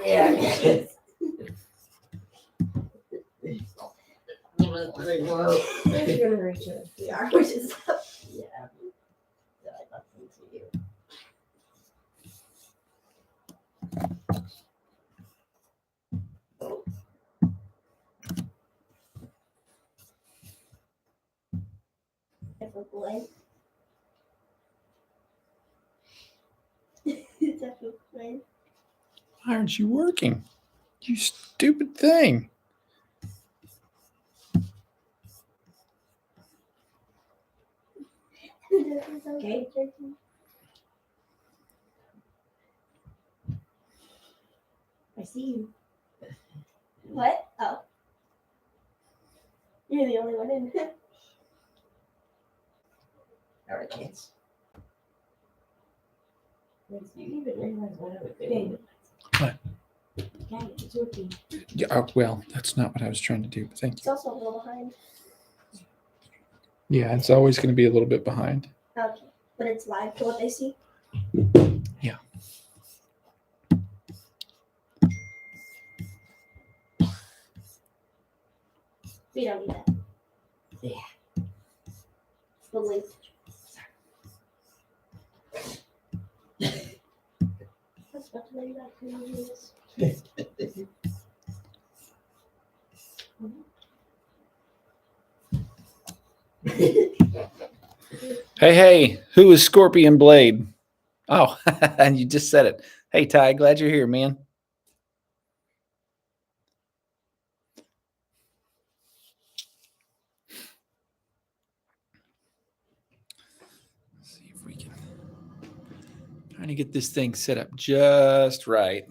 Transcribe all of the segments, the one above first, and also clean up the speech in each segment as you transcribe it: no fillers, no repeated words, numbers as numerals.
Yeah. You're gonna reach it. Yeah, which is yeah. That I love to you. Ever blank. It's ever blank. Why aren't you working? You stupid thing. Okay. I see you. What? Oh. You're the only one in. Alright, kids. You even realize what I would do. What? Okay, it's working. Yeah, well, that's not what I was trying to do, but thank It's you. also a little behind. Yeah, it's always going to be a little bit behind. Okay. But it's live to what they see? Yeah. We don't need that. Yeah. It's the link. I was about to let you back to this. Hey, who is Scorpion Blade? Oh, and you just said it. Hey, Ty, glad you're here, man. Let's see if we can. Trying to get this thing set up just right.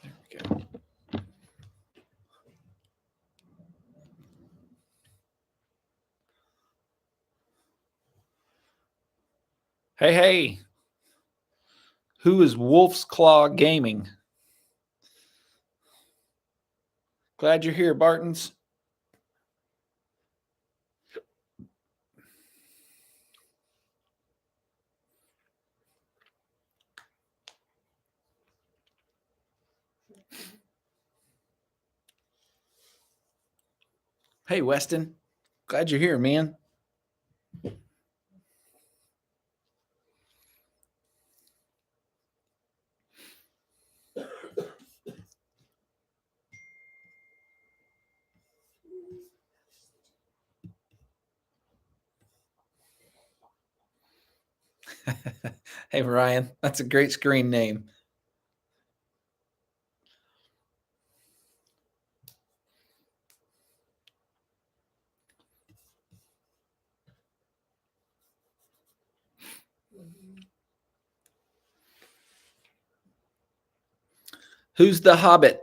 There we go. Hey, who is Wolf's Claw Gaming? Glad you're here, Bartons. Hey, Weston. Glad you're here, man. Hey, Ryan. That's a great screen name. Who's the Hobbit?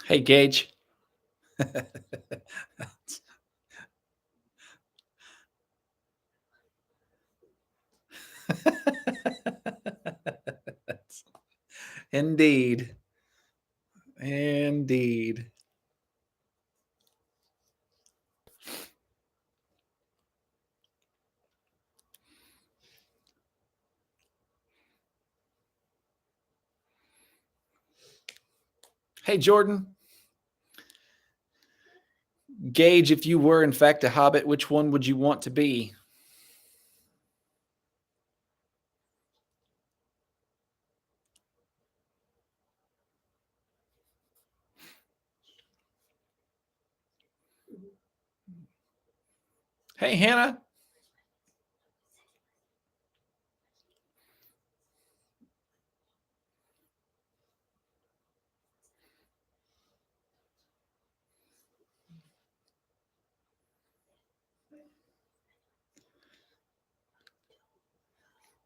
Hey, Gage. Indeed. Indeed. Hey, Jordan. Gage, if you were in fact a hobbit, which one would you want to be? Hey, Hannah.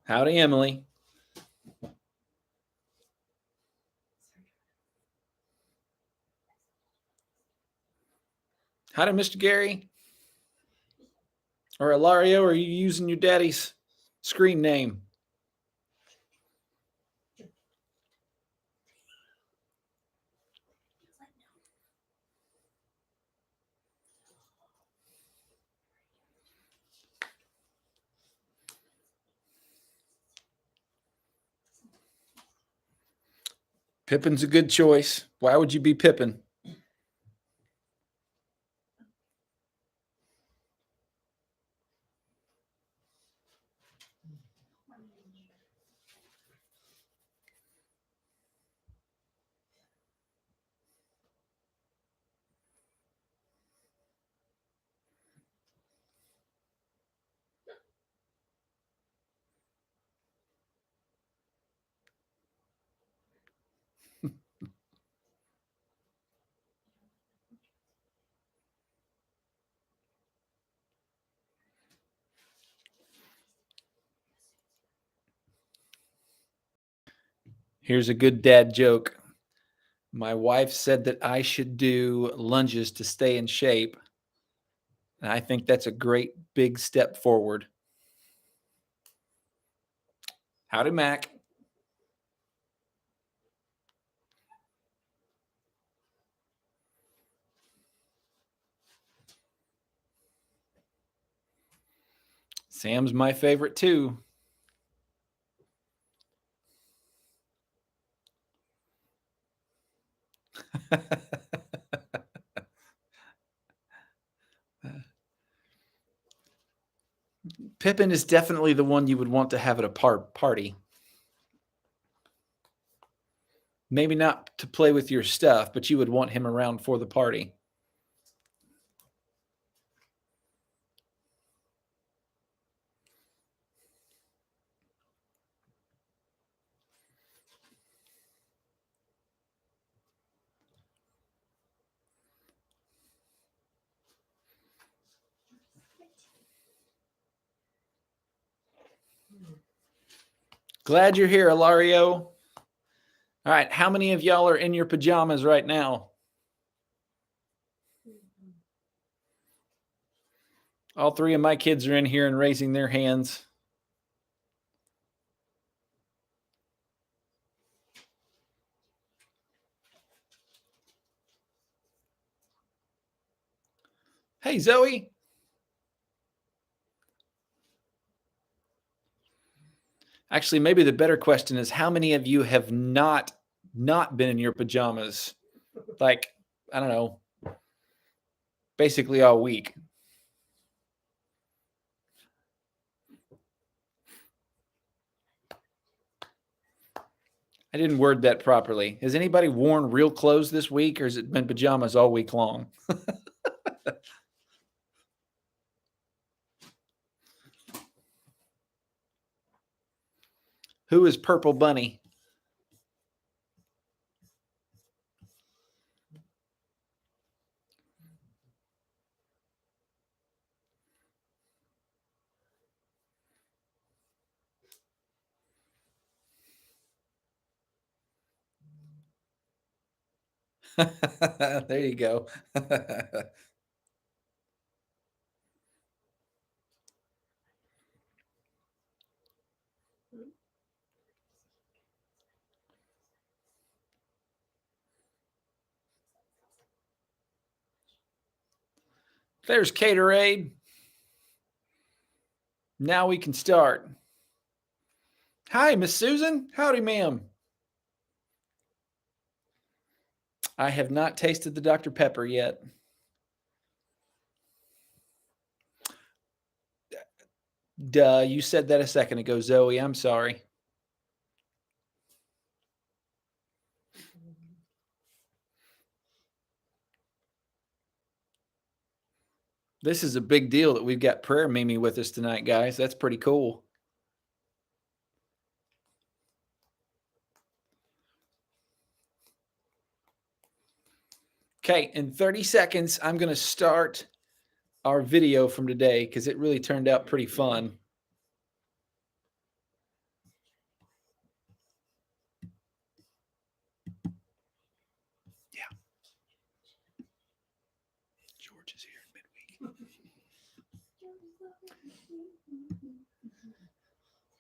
Howdy, Emily. Howdy, Mr. Gary. Or Ilario, are you using your daddy's screen name? Pippin's a good choice. Why would you be Pippin? Here's a good dad joke. My wife said that I should do lunges to stay in shape. And I think that's a great big step forward. Howdy, Mac. Sam's my favorite too. Pippin is definitely the one you would want to have at a party. Maybe not to play with your stuff, but you would want him around for the party. Glad you're here, Ilario. All right, how many of y'all are in your pajamas right now? All three of my kids are in here and raising their hands. Hey, Zoe. Actually, maybe the better question is how many of you have not been in your pajamas? Like, I don't know, basically all week. I didn't word that properly. Has anybody worn real clothes this week, or has it been pajamas all week long? Who is Purple Bunny? There you go. There's Caterade. Now we can start. Hi, Miss Susan. Howdy, ma'am. I have not tasted the Dr. Pepper yet. Duh, you said that a second ago, Zoe. I'm sorry. This is a big deal that we've got Prayer Mimi with us tonight, guys. That's pretty cool. Okay, in 30 seconds, I'm going to start our video from today because it really turned out pretty fun. Yeah. George is here in Midweek.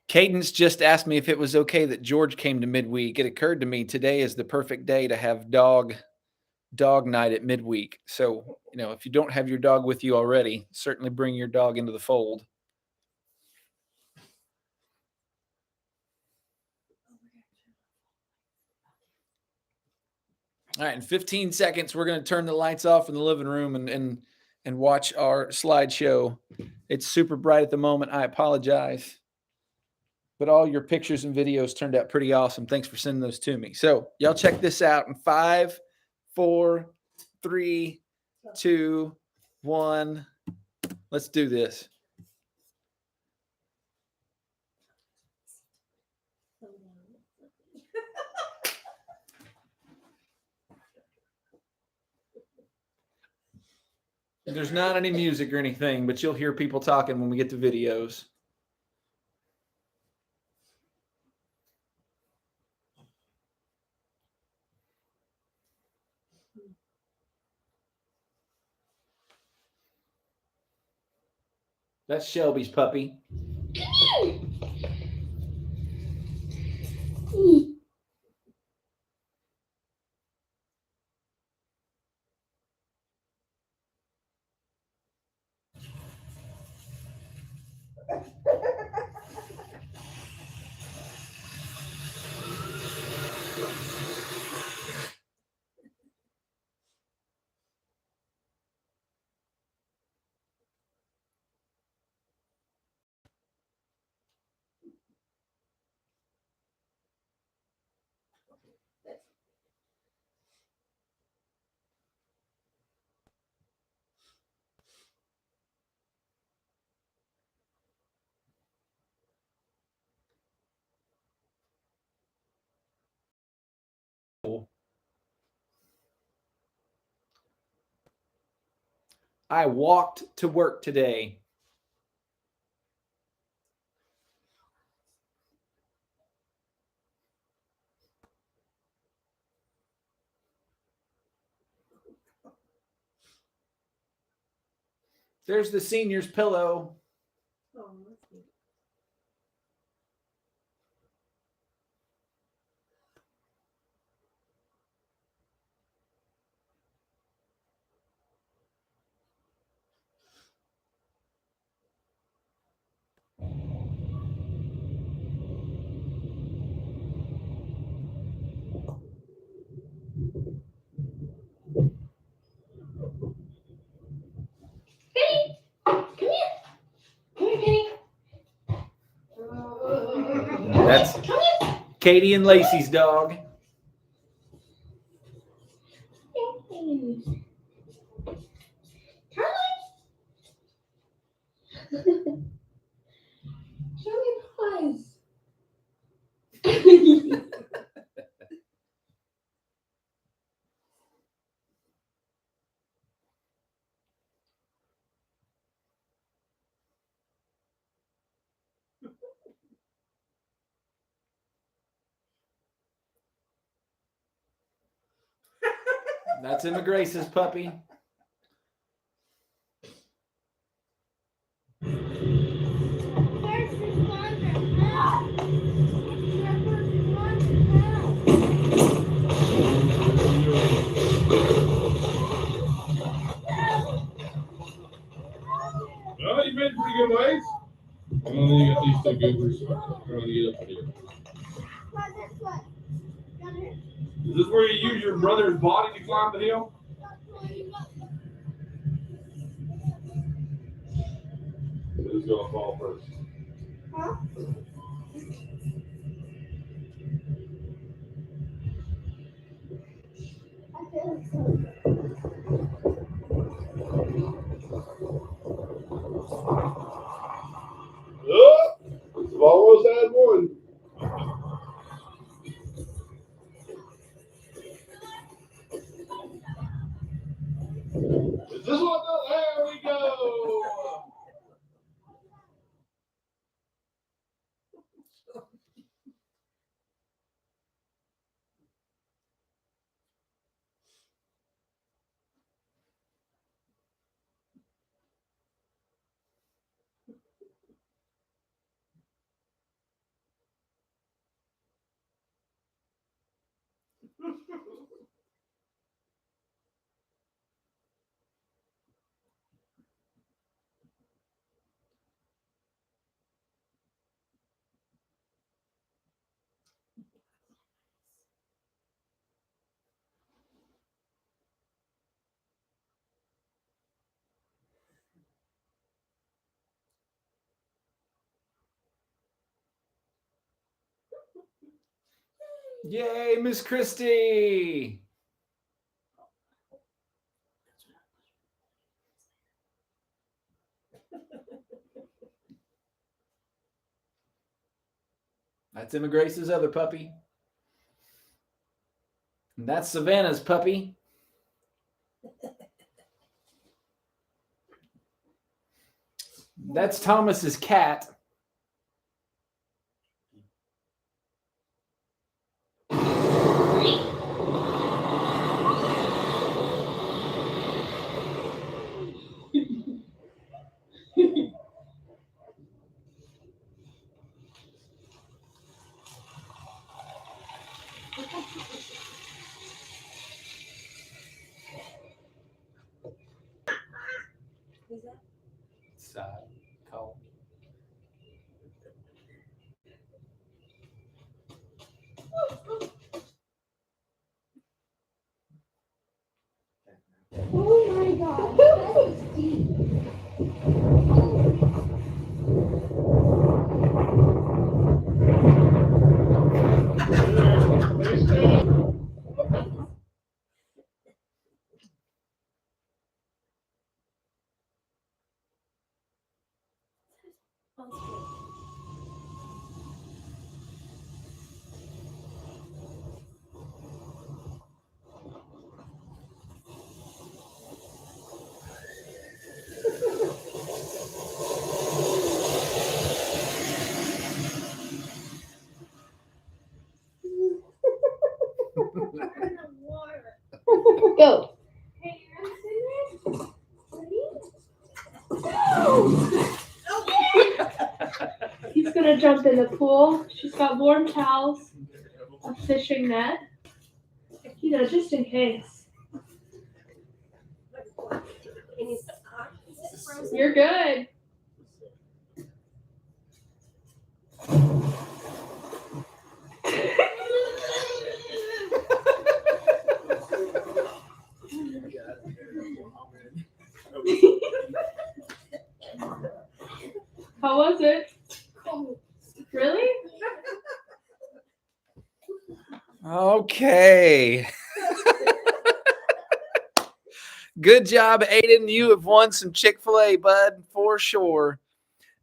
Cadence just asked me if it was okay that George came to Midweek. It occurred to me today is the perfect day to have dog night at Midweek. So, if you don't have your dog with you already, certainly bring your dog into the fold. All right, in 15 seconds, we're going to turn the lights off in the living room and watch our slideshow. It's super bright at the moment. I apologize. But all your pictures and videos turned out pretty awesome. Thanks for sending those to me. So y'all check this out in 5, 4, 3, 2, 1. Let's do this. There's not any music or anything, but you'll hear people talking when we get to videos. That's Shelby's puppy. I walked to work today. There's the senior's pillow. Oh, that's neat. Penny, come here. Come here, Penny. That's Come here. Katie and Lacey's dog. Show me paws. That's Emma Grace's puppy. Well, you've been pretty good ways. Well, you got these two goobers trying to get up here. Is this where you use your brother's body to climb the hill? Who's gonna fall first? Huh? I feel so. almost had one. Is this one? There we go. Yay, Miss Christie. That's Emma Grace's other puppy. And that's Savannah's puppy. That's Thomas's cat. Who's that? Side call. Oh my god. That is deep. Go. Hey, you're in He's gonna jump in the pool. She's got warm towels, a fishing net, just in case. You're good. How was it? Really? Okay. Good job, Aiden. You have won some Chick-fil-A, bud, for sure.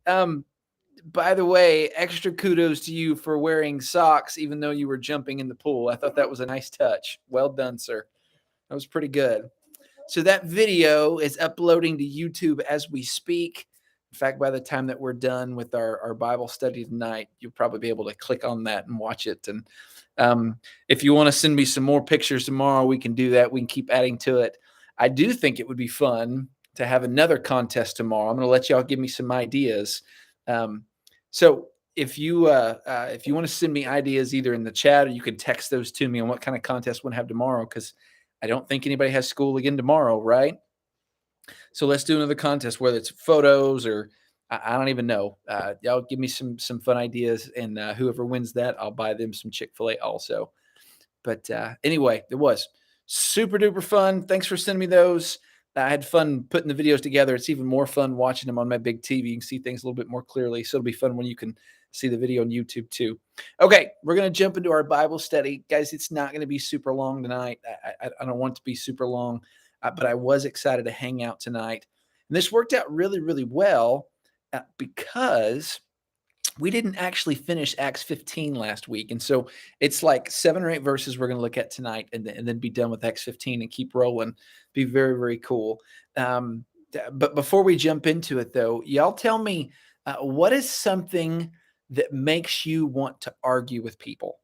By the way, extra kudos to you for wearing socks even though you were jumping in the pool. I thought that was a nice touch. Well done, sir. That was pretty good. So that video is uploading to YouTube as we speak. In fact, by the time that we're done with our Bible study tonight, you'll probably be able to click on that and watch it. And if you want to send me some more pictures tomorrow, we can do that. We can keep adding to it. I do think it would be fun to have another contest tomorrow. I'm going to let y'all give me some ideas. So if you want to send me ideas either in the chat or you can text those to me on what kind of contest we'll have tomorrow, because I don't think anybody has school again tomorrow, right? So let's do another contest, whether it's photos or I don't even know. Y'all give me some fun ideas, and whoever wins that, I'll buy them some Chick-fil-A also. But anyway, it was super duper fun. Thanks for sending me those. I had fun putting the videos together. It's even more fun watching them on my big TV. You can see things a little bit more clearly. So it'll be fun when you can see the video on YouTube too. Okay, we're going to jump into our Bible study. Guys, it's not going to be super long tonight. I don't want it to be super long, but I was excited to hang out tonight. And this worked out really, really well because we didn't actually finish Acts 15 last week. And so it's like 7 or 8 verses we're going to look at tonight and then be done with Acts 15 and keep rolling. Be very, very cool. But before we jump into it, though, y'all tell me what is something that makes you want to argue with people?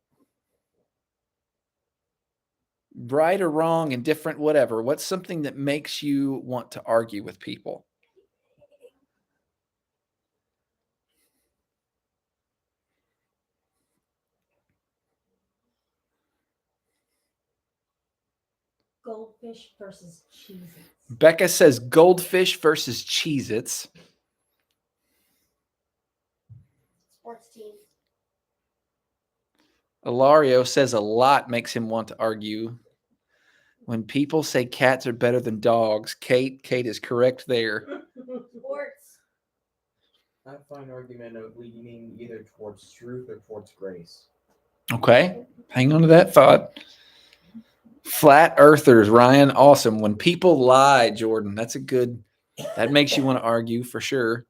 Right or wrong, indifferent, whatever. What's something that makes you want to argue with people? Goldfish versus Cheez-Its. Becca says goldfish versus Cheez-Its. Sports teams. Ilario says a lot makes him want to argue. When people say cats are better than dogs, Kate is correct there. Sports. I find argument of leaning either towards truth or towards grace. Okay, hang on to that thought. Flat earthers, Ryan, awesome. When people lie, Jordan, that's a good, that makes you want to argue for sure.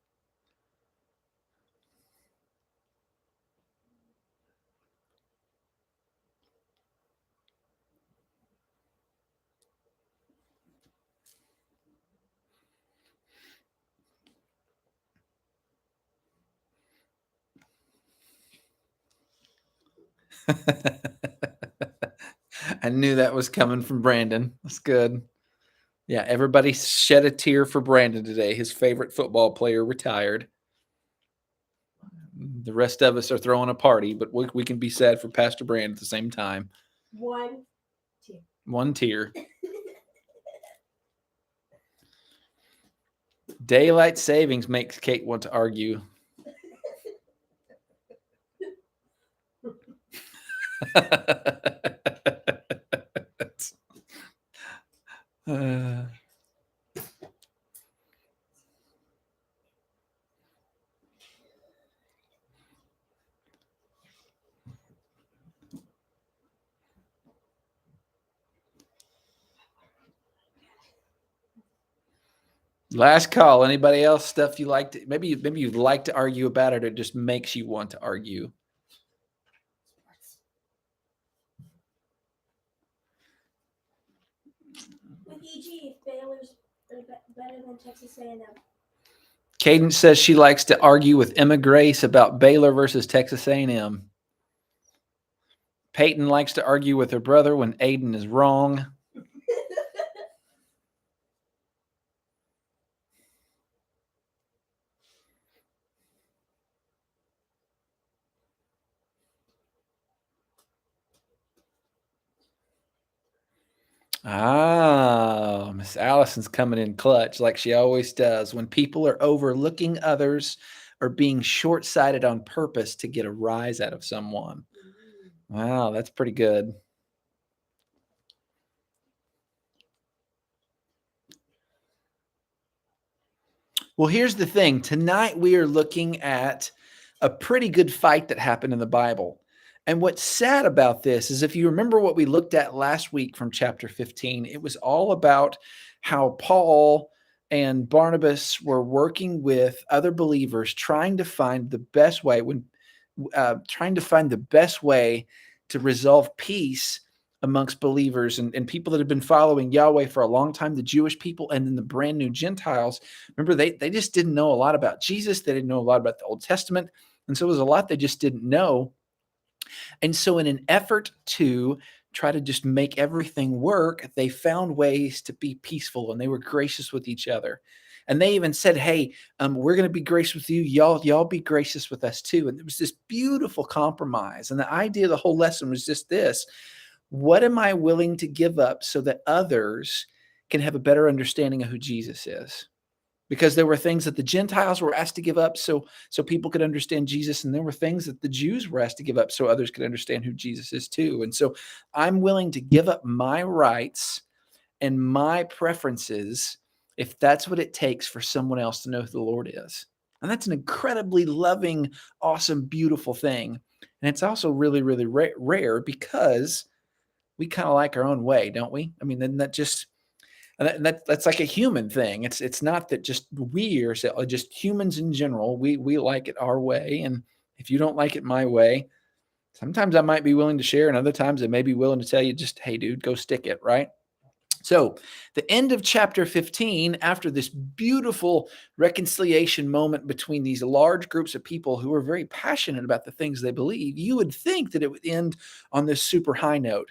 I knew that was coming from Brandon. That's good. Yeah, everybody shed a tear for Brandon today. His favorite football player retired. The rest of us are throwing a party, but we can be sad for Pastor Brandon at the same time. One tear. Daylight savings makes Kate want to argue. Last call. Anybody else stuff you like to maybe you'd like to argue about it, or it just makes you want to argue? With EG, Baylor's better than Texas A&M. Cadence says she likes to argue with Emma Grace about Baylor versus Texas A&M. Peyton likes to argue with her brother when Aiden is wrong. Ah, Miss Allison's coming in clutch like she always does. When people are overlooking others or being short-sighted on purpose to get a rise out of someone. Wow, that's pretty good. Well, here's the thing. Tonight we are looking at a pretty good fight that happened in the Bible. And what's sad about this is if you remember what we looked at last week from chapter 15, it was all about how Paul and Barnabas were working with other believers trying to find the best way to resolve peace amongst believers and people that have been following Yahweh for a long time, the Jewish people, and then the brand new Gentiles. Remember, they just didn't know a lot about Jesus. They didn't know a lot about the Old Testament. And so there was a lot they just didn't know. And so in an effort to try to just make everything work, they found ways to be peaceful, and they were gracious with each other. And they even said, hey, we're going to be gracious with you. Y'all be gracious with us too. And there was this beautiful compromise. And the idea of the whole lesson was just this: what am I willing to give up so that others can have a better understanding of who Jesus is? Because there were things that the Gentiles were asked to give up so people could understand Jesus, and there were things that the Jews were asked to give up so others could understand who Jesus is too. And so I'm willing to give up my rights and my preferences if that's what it takes for someone else to know who the Lord is. And that's an incredibly loving, awesome, beautiful thing. And it's also really, really rare because we kind of like our own way, don't we? I mean, then that's like a human thing. It's not that just we are just humans in general. We like it our way, and If you don't like it my way, sometimes I might be willing to share, and other times I may be willing to tell you just, hey, dude, go stick it, right? So, the end of chapter 15, after this beautiful reconciliation moment between these large groups of people who are very passionate about the things they believe, you would think that it would end on this super high note,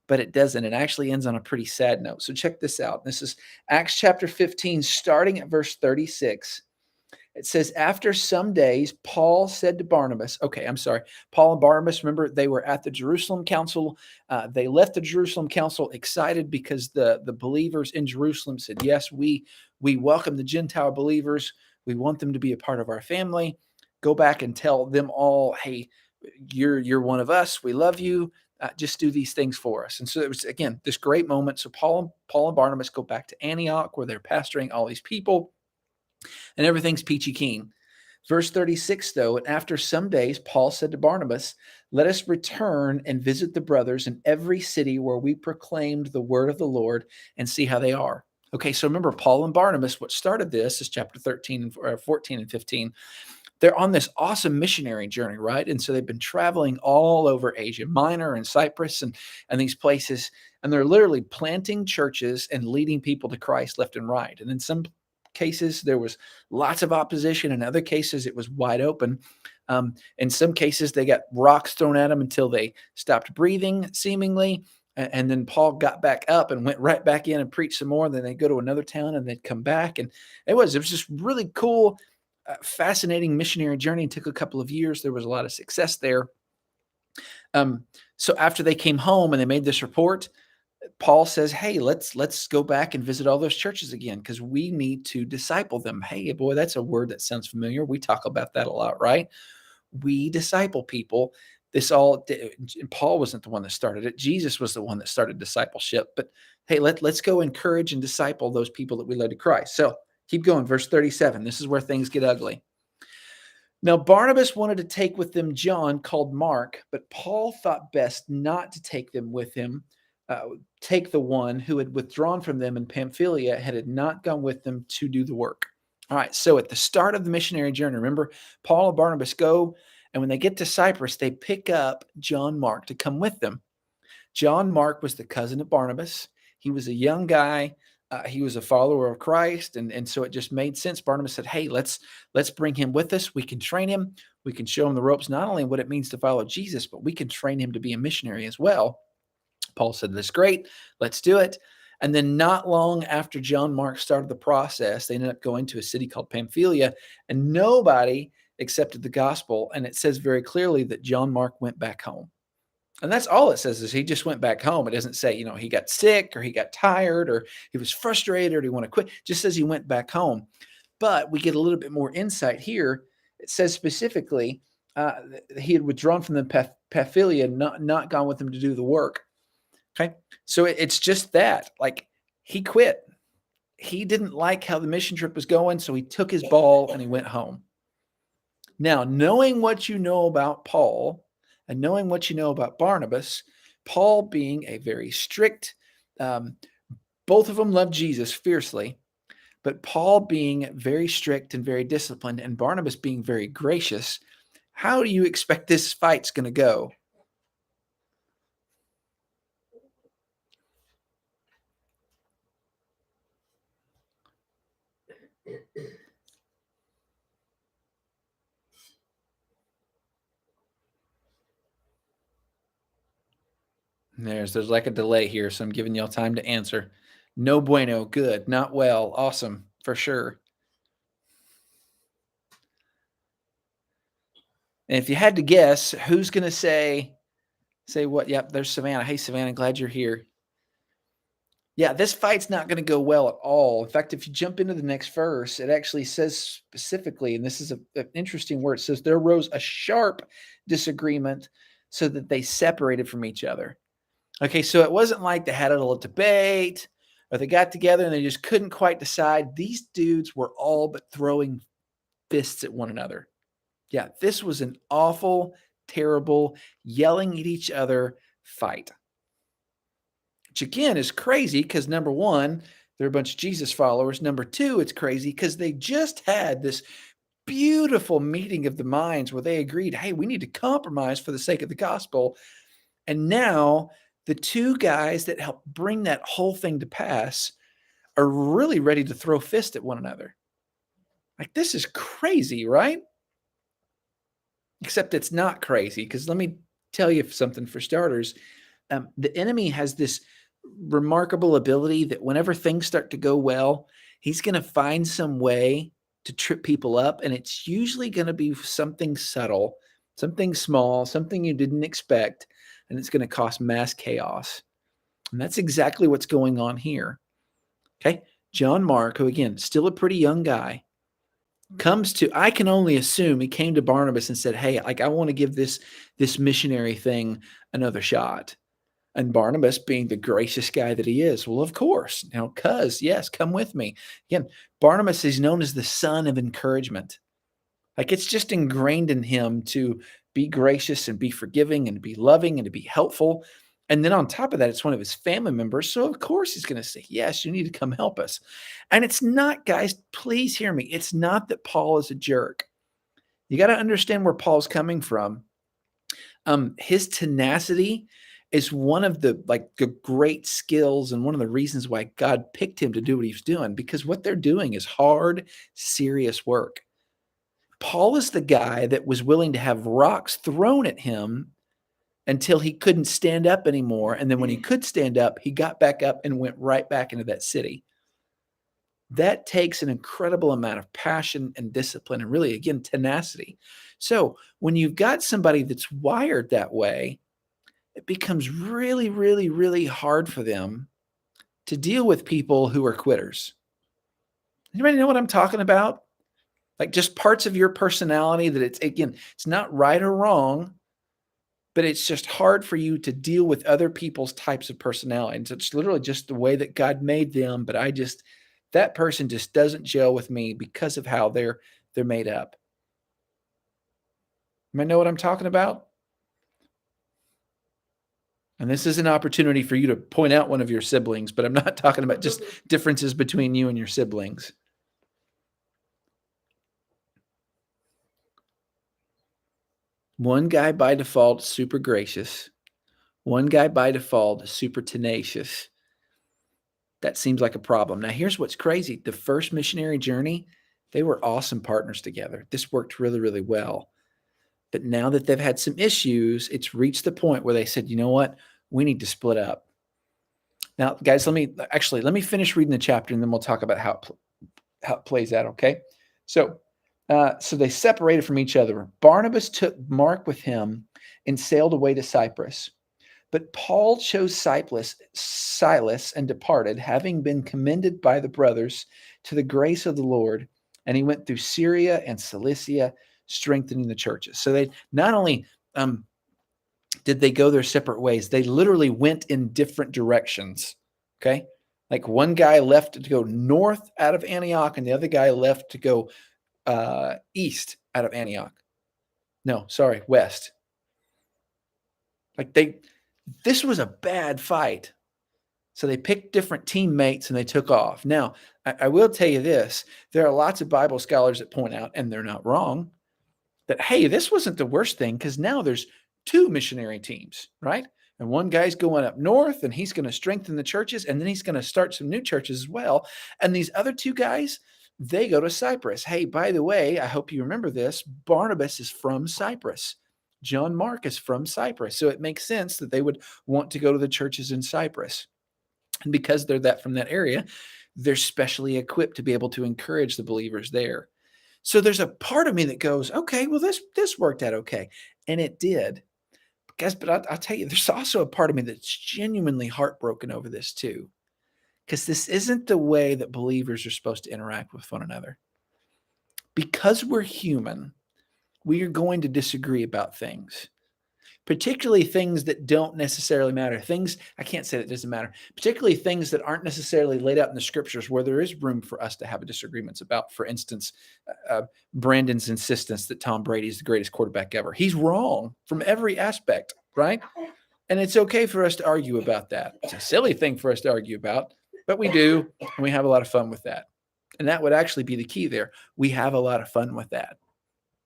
but it doesn't. It actually ends on a pretty sad note. So, check this out. This is Acts chapter 15, starting at verse 36. It says, after some days, Paul said to Barnabas, Paul and Barnabas, remember, they were at the Jerusalem council. They left the Jerusalem council excited because the believers in Jerusalem said, yes, we welcome the Gentile believers. We want them to be a part of our family. Go back and tell them all, hey, you're one of us. We love you. Just do these things for us. And so it was, again, this great moment. So Paul and Barnabas go back to Antioch where they're pastoring all these people. And everything's peachy keen. Verse 36, though, and after some days, Paul said to Barnabas, let us return and visit the brothers in every city where we proclaimed the word of the Lord and see how they are. Okay, so remember, Paul and Barnabas, what started this is chapter 14 and 15. They're on this awesome missionary journey, right? And so they've been traveling all over Asia Minor and Cyprus and these places, and they're literally planting churches and leading people to Christ left and right. And in some cases, there was lots of opposition. In other cases, it was wide open. In some cases, they got rocks thrown at them until they stopped breathing, seemingly. And then Paul got back up and went right back in and preached some more. And then they'd go to another town and they'd come back. And it was just really cool, fascinating missionary journey. It took a couple of years. There was a lot of success there. So after they came home and they made this report, Paul says, hey, let's go back and visit all those churches again because we need to disciple them. Hey, boy, that's a word that sounds familiar. We talk about that a lot, right? We disciple people. Paul wasn't the one that started it. Jesus was the one that started discipleship. But hey, let's go encourage and disciple those people that we led to Christ. So keep going. Verse 37. This is where things get ugly. Now, Barnabas wanted to take with them John, called Mark, but Paul thought best not to take them with him. Take the one who had withdrawn from them in Pamphylia and had not gone with them to do the work. All right, so at the start of the missionary journey, remember, Paul and Barnabas go, and when they get to Cyprus, they pick up John Mark to come with them. John Mark was the cousin of Barnabas. He was a young guy. He was a follower of Christ, and so it just made sense. Barnabas said, hey, let's bring him with us. We can train him. We can show him the ropes, not only what it means to follow Jesus, but we can train him to be a missionary as well. Paul said, that's great. Let's do it. And then not long after John Mark started the process, they ended up going to a city called Pamphylia, and nobody accepted the gospel. And it says very clearly that John Mark went back home. And that's all it says is he just went back home. It doesn't say, he got sick or he got tired or he was frustrated or he wanted to quit. It just says he went back home. But we get a little bit more insight here. It says specifically he had withdrawn from the Pamphylia, not gone with them to do the work. Okay, so it's just that, like, he quit. He didn't like how the mission trip was going, so he took his ball and he went home. Now, knowing what you know about Paul and knowing what you know about Barnabas, Paul being a very strict, both of them loved Jesus fiercely, but Paul being very strict and very disciplined and Barnabas being very gracious, how do you expect this fight's going to go? There's like a delay here, so I'm giving y'all time to answer. No bueno, good, not well, awesome, for sure. And if you had to guess, who's going to say what? Yep, there's Savannah. Hey, Savannah, glad you're here. Yeah, this fight's not going to go well at all. In fact, if you jump into the next verse, it actually says specifically, and this is an interesting word, it says there arose a sharp disagreement so that they separated from each other. Okay, so it wasn't like they had a little debate or they got together and they just couldn't quite decide. These dudes were all but throwing fists at one another. Yeah, this was an awful, terrible, yelling at each other fight. Which again is crazy because number one, they're a bunch of Jesus followers. Number two, it's crazy because they just had this beautiful meeting of the minds where they agreed, hey, we need to compromise for the sake of the gospel. And now the two guys that helped bring that whole thing to pass are really ready to throw fists at one another. Like, this is crazy, right? Except it's not crazy, because let me tell you something for starters. The enemy has this remarkable ability that whenever things start to go well, he's going to find some way to trip people up. And it's usually going to be something subtle, something small, something you didn't expect. And it's going to cause mass chaos. And that's exactly what's going on here. Okay. John Mark, who again, still a pretty young guy, comes to, I can only assume he came to Barnabas and said, hey, like, I want to give this missionary thing another shot. And Barnabas, being the gracious guy that he is, well, of course, yes, come with me. Again, Barnabas is known as the son of encouragement. Like, it's just ingrained in him to be gracious and be forgiving and be loving and to be helpful. And then on top of that, it's one of his family members. So of course he's going to say, yes, you need to come help us. And it's not, guys, please hear me. It's not that Paul is a jerk. You got to understand where Paul's coming from. His tenacity is one of the great skills and one of the reasons why God picked him to do what he's doing, because what they're doing is hard, serious work. Paul is the guy that was willing to have rocks thrown at him until he couldn't stand up anymore. And then when he could stand up, he got back up and went right back into that city. That takes an incredible amount of passion and discipline and really, again, tenacity. So when you've got somebody that's wired that way, it becomes really, really, really hard for them to deal with people who are quitters. Anybody know what I'm talking about? Like, just parts of your personality that it's not right or wrong, but it's just hard for you to deal with other people's types of personality. And so it's literally just the way that God made them. But that person just doesn't gel with me because of how they're made up. You might know what I'm talking about? And this is an opportunity for you to point out one of your siblings, but I'm not talking about just differences between you and your siblings. One guy by default, super gracious. One guy by default, super tenacious. That seems like a problem. Now, here's what's crazy. The first missionary journey, they were awesome partners together. This worked really, really well. But now that they've had some issues, it's reached the point where they said, you know what? We need to split up. Now, guys, let me finish reading the chapter and then we'll talk about how it plays out, okay? So they separated from each other. Barnabas took Mark with him and sailed away to Cyprus. But Paul chose Silas and departed, having been commended by the brothers to the grace of the Lord. And he went through Syria and Cilicia, strengthening the churches. So they not only did they go their separate ways, they literally went in different directions. Okay? Like, one guy left to go north out of Antioch, and the other guy left to go east out of Antioch. No, sorry, west. Like, this was a bad fight. So they picked different teammates and they took off. Now, I will tell you this. There are lots of Bible scholars that point out, and they're not wrong, that, hey, this wasn't the worst thing, because now there's two missionary teams, right? And one guy's going up north and he's going to strengthen the churches, and then he's going to start some new churches as well. And these other two guys, they go to Cyprus. Hey, by the way, I hope you remember this. Barnabas is from Cyprus. John Mark is from Cyprus. So it makes sense that they would want to go to the churches in Cyprus. And because they're from that area, they're specially equipped to be able to encourage the believers there. So there's a part of me that goes, okay, well, this worked out okay. And it did. Guys, but I'll tell you, there's also a part of me that's genuinely heartbroken over this too. Because this isn't the way that believers are supposed to interact with one another. Because we're human, we are going to disagree about things, particularly things that don't necessarily matter. Things, I can't say that doesn't matter, particularly things that aren't necessarily laid out in the scriptures where there is room for us to have disagreements about. For instance, Brandon's insistence that Tom Brady is the greatest quarterback ever. He's wrong from every aspect, right? And it's okay for us to argue about that. It's a silly thing for us to argue about, but we do, and we have a lot of fun with that. And that would actually be the key there. We have a lot of fun with that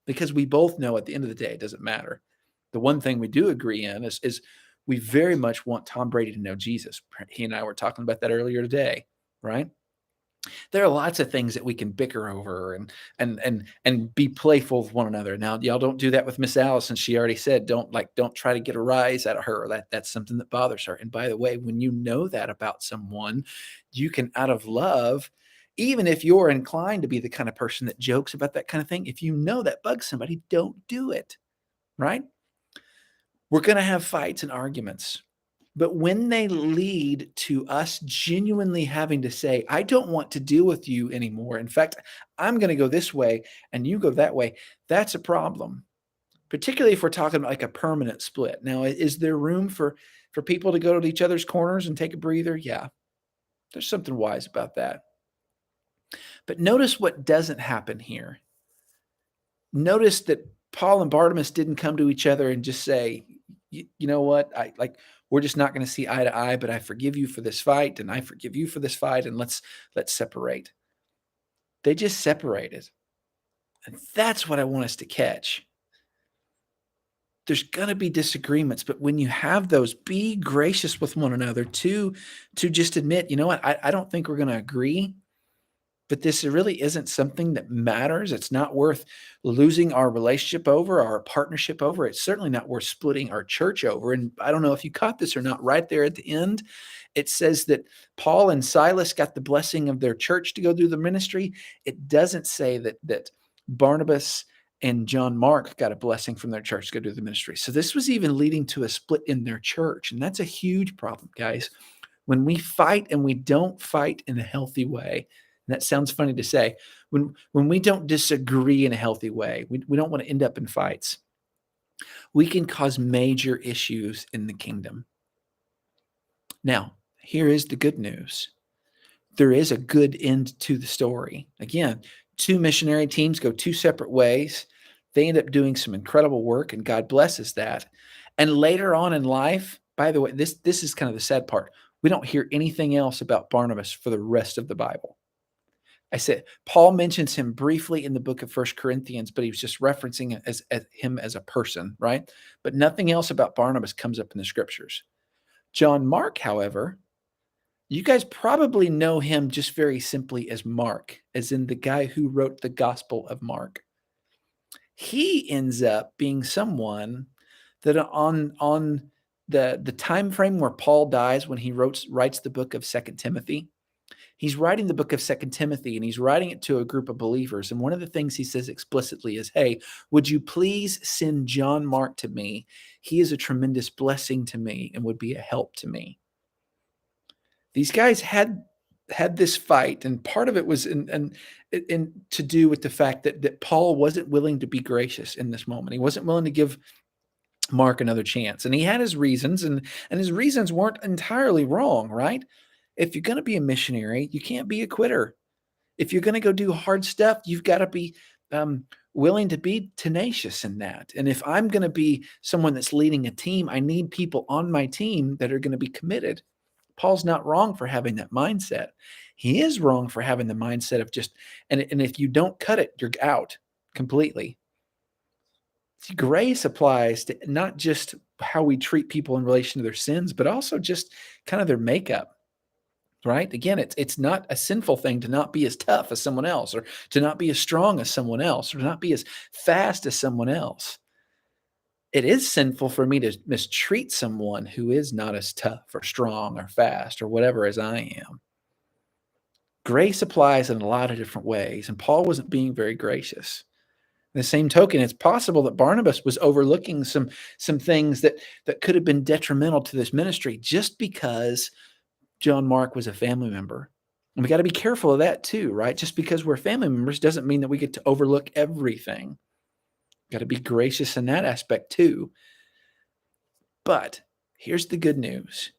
because we both know at the end of the day, it doesn't matter. The one thing we do agree in is we very much want Tom Brady to know Jesus. He and I were talking about that earlier today, right? There are lots of things that we can bicker over and be playful with one another. Now, y'all don't do that with Miss Allison. She already said, don't try to get a rise out of her. That's something that bothers her. And by the way, when you know that about someone, you can, out of love, even if you're inclined to be the kind of person that jokes about that kind of thing, if you know that bugs somebody, don't do it, right? We're going to have fights and arguments. But when they lead to us genuinely having to say, I don't want to deal with you anymore. In fact, I'm going to go this way and you go that way. That's a problem, particularly if we're talking about like a permanent split. Now, is there room for people to go to each other's corners and take a breather? Yeah, there's something wise about that. But notice what doesn't happen here. Notice that Paul and Barnabas didn't come to each other and just say, you know what, we're just not going to see eye to eye, but I forgive you for this fight and I forgive you for this fight and let's separate. They just separated. And that's what I want us to catch. There's going to be disagreements, but when you have those, be gracious with one another to just admit, you know what, I don't think we're going to agree, but this really isn't something that matters. It's not worth losing our relationship over, our partnership over. It's certainly not worth splitting our church over. And I don't know if you caught this or not, right there at the end, it says that Paul and Silas got the blessing of their church to go do the ministry. It doesn't say that Barnabas and John Mark got a blessing from their church to go do the ministry. So this was even leading to a split in their church. And that's a huge problem, guys. When we fight and we don't fight in a healthy way, and that sounds funny to say, when we don't disagree in a healthy way, we don't want to end up in fights, we can cause major issues in the kingdom. Now, here is the good news. There is a good end to the story. Again, 2 missionary teams go 2 separate ways. They end up doing some incredible work, and God blesses that. And later on in life, by the way, this is kind of the sad part. We don't hear anything else about Barnabas for the rest of the Bible. I said, Paul mentions him briefly in the book of 1 Corinthians, but he was just referencing him as a person, right? But nothing else about Barnabas comes up in the scriptures. John Mark, however, you guys probably know him just very simply as Mark, as in the guy who wrote the Gospel of Mark. He ends up being someone that on the time frame where Paul dies, when he writes the book of 2 Timothy, he's writing the book of 2 Timothy, and he's writing it to a group of believers. And one of the things he says explicitly is, hey, would you please send John Mark to me? He is a tremendous blessing to me and would be a help to me. These guys had this fight, and part of it was in to do with the fact that Paul wasn't willing to be gracious in this moment. He wasn't willing to give Mark another chance. And he had his reasons, and his reasons weren't entirely wrong, right? If you're going to be a missionary, you can't be a quitter. If you're going to go do hard stuff, you've got to be willing to be tenacious in that. And if I'm going to be someone that's leading a team, I need people on my team that are going to be committed. Paul's not wrong for having that mindset. He is wrong for having the mindset of just, and if you don't cut it, you're out completely. See, grace applies to not just how we treat people in relation to their sins, but also just kind of their makeup. Right? Again, it's not a sinful thing to not be as tough as someone else, or to not be as strong as someone else, or to not be as fast as someone else. It is sinful for me to mistreat someone who is not as tough or strong or fast or whatever as I am. Grace applies in a lot of different ways, and Paul wasn't being very gracious. In the same token, it's possible that Barnabas was overlooking some things that could have been detrimental to this ministry just because John Mark was a family member. And we got to be careful of that too, right? Just because we're family members doesn't mean that we get to overlook everything. Got to be gracious in that aspect too. But here's the good news.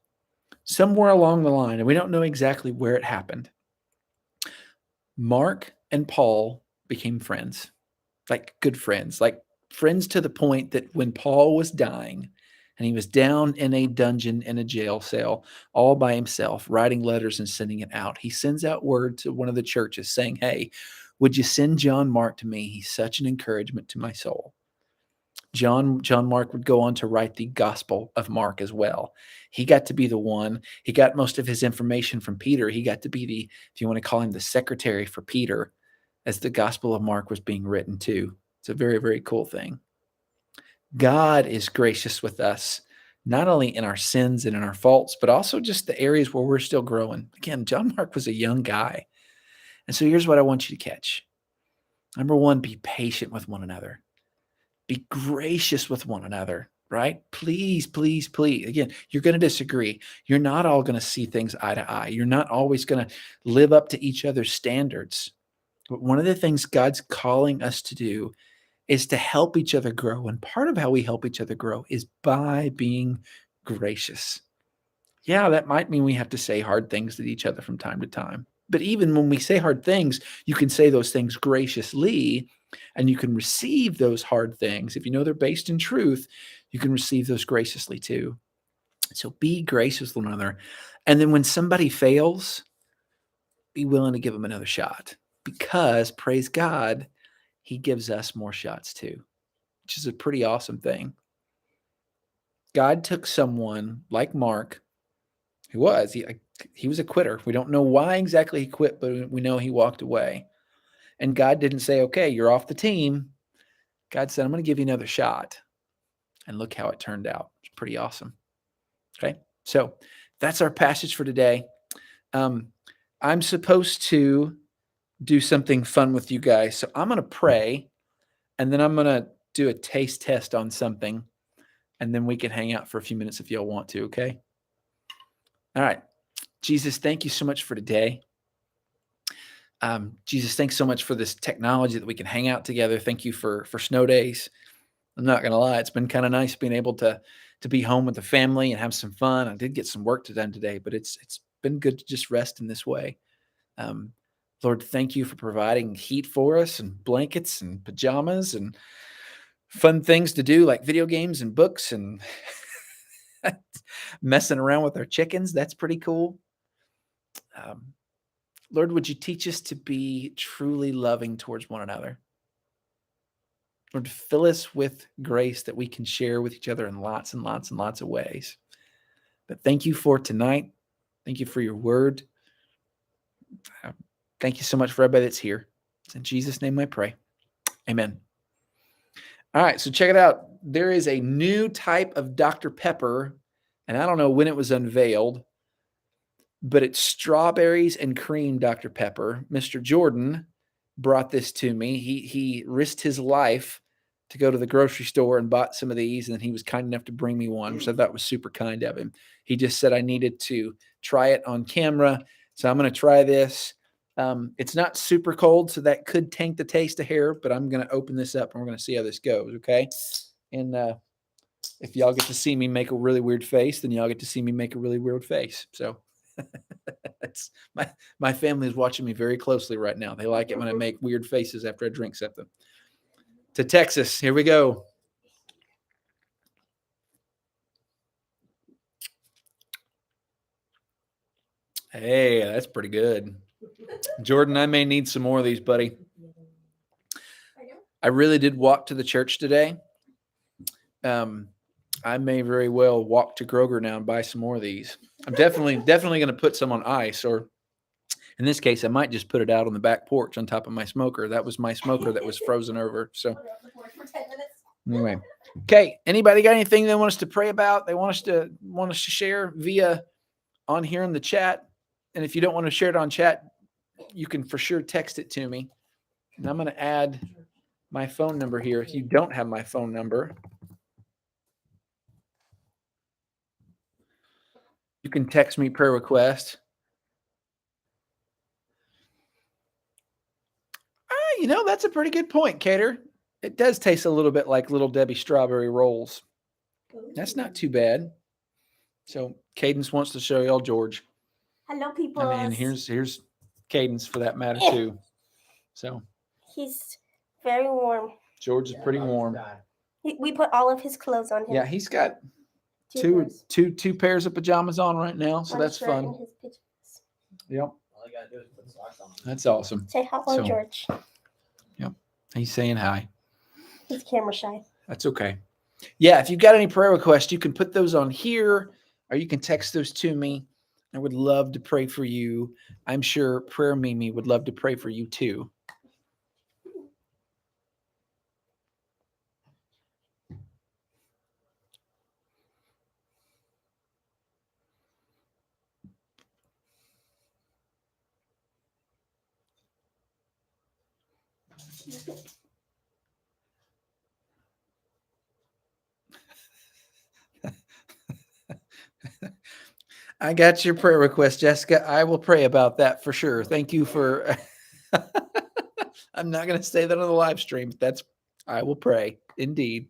Somewhere along the line, and we don't know exactly where it happened, Mark and Paul became friends, like good friends, like friends to the point that when Paul was dying, And he was down in a dungeon in a jail cell all by himself, writing letters and sending it out. He sends out word to one of the churches saying, hey, would you send John Mark to me? He's such an encouragement to my soul. John Mark would go on to write the Gospel of Mark as well. He got to be the one. He got most of his information from Peter. He got to be the, if you want to call him, the secretary for Peter as the Gospel of Mark was being written too. It's a very, very cool thing. God is gracious with us, not only in our sins and in our faults, but also just the areas where we're still growing. Again, John Mark was a young guy. And so here's what I want you to catch. Number one, be patient with one another. Be gracious with one another, right? Please, please, please. Again, you're going to disagree. You're not all going to see things eye to eye. You're not always going to live up to each other's standards. But one of the things God's calling us to do is to help each other grow. And part of how we help each other grow is by being gracious. Yeah, that might mean we have to say hard things to each other from time to time. But even when we say hard things, you can say those things graciously, and you can receive those hard things. If you know they're based in truth, you can receive those graciously too. So be gracious with one another. And then when somebody fails, be willing to give them another shot, because praise God, he gives us more shots too, which is a pretty awesome thing. God took someone like Mark, who was, he was a quitter. We don't know why exactly he quit, but we know he walked away. And God didn't say, okay, you're off the team. God said, I'm going to give you another shot. And look how it turned out. It's pretty awesome. Okay. So that's our passage for today. I'm supposed to do something fun with you guys. So I'm going to pray, and then I'm going to do a taste test on something, and then we can hang out for a few minutes if y'all want to. Okay. All right. Jesus, thank you so much for today. Jesus, thanks so much for this technology that we can hang out together. Thank you for snow days. I'm not going to lie. It's been kind of nice being able to be home with the family and have some fun. I did get some work done today, but it's been good to just rest in this way. Lord, thank you for providing heat for us and blankets and pajamas and fun things to do like video games and books and messing around with our chickens. That's pretty cool. Lord, would you teach us to be truly loving towards one another? Lord, fill us with grace that we can share with each other in lots and lots and lots of ways. But thank you for tonight. Thank you for your word. Thank you so much for everybody that's here. It's in Jesus' name I pray. Amen. All right, so check it out. There is a new type of Dr. Pepper, and I don't know when it was unveiled, but it's strawberries and cream Dr. Pepper. Mr. Jordan brought this to me. He risked his life to go to the grocery store and bought some of these, and then he was kind enough to bring me one, which I thought was super kind of him. He just said I needed to try it on camera, so I'm going to try this. It's not super cold, so that could taint the taste of hair, but I'm going to open this up, and we're going to see how this goes, okay? And if y'all get to see me make a really weird face, then y'all get to see me make a really weird face. So it's my family is watching me very closely right now. They like it when I make weird faces after I drink something. To Texas, here we go. Hey, that's pretty good. Jordan, I may need some more of these, buddy. I really did walk to the church today. I may very well walk to Kroger now and buy some more of these. I'm definitely going to put some on ice, or in this case, I might just put it out on the back porch on top of my smoker. That was my smoker that was frozen over. So anyway, okay. Anybody got anything they want us to pray about? They want us to share via on here in the chat. And if you don't want to share it on chat, you can for sure text it to me. And I'm going to add my phone number here. If you don't have my phone number, you can text me prayer request. That's a pretty good point, Cater. It does taste a little bit like Little Debbie strawberry rolls. That's not too bad. So Cadence wants to show y'all George. Hello, people. I mean, here's Cadence for that matter too. So he's very warm. George is pretty warm. We put all of his clothes on him. Yeah, he's got Two pairs of pajamas on right now, so My that's shirt fun. and his pajamas. Yep, All I gotta do is put socks on. that's awesome. Say hello, So- George. He's saying hi. He's camera shy. That's okay. Yeah, if you've got any prayer requests, you can put those on here or you can text those to me. I would love to pray for you. I'm sure Prayer Mimi would love to pray for you too. I got your prayer request, Jessica. I will pray about that for sure. Thank you for. I'm not going to say that on the live stream. But I will pray indeed.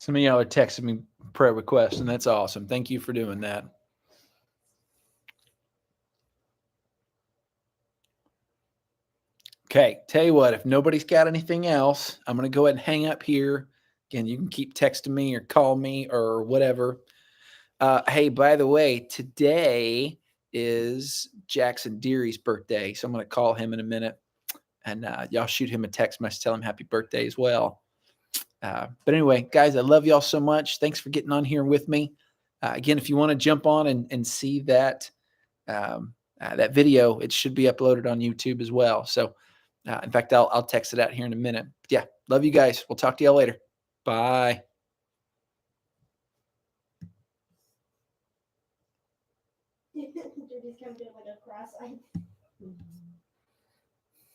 Some of y'all are texting me prayer requests, and that's awesome. Thank you for doing that. Okay, tell you what, if nobody's got anything else, I'm going to go ahead and hang up here. Again, you can keep texting me or call me or whatever. Hey, by the way, today is Jackson Deary's birthday, so I'm going to call him in a minute, and y'all shoot him a text message, tell him happy birthday as well. But anyway, guys, I love y'all so much. Thanks for getting on here with me. Again, if you want to jump on and see that that video, it should be uploaded on YouTube as well. So, in fact, I'll text it out here in a minute. But yeah, love you guys. We'll talk to y'all later. Bye. Dude, he's kind of doing like a cross-eyed.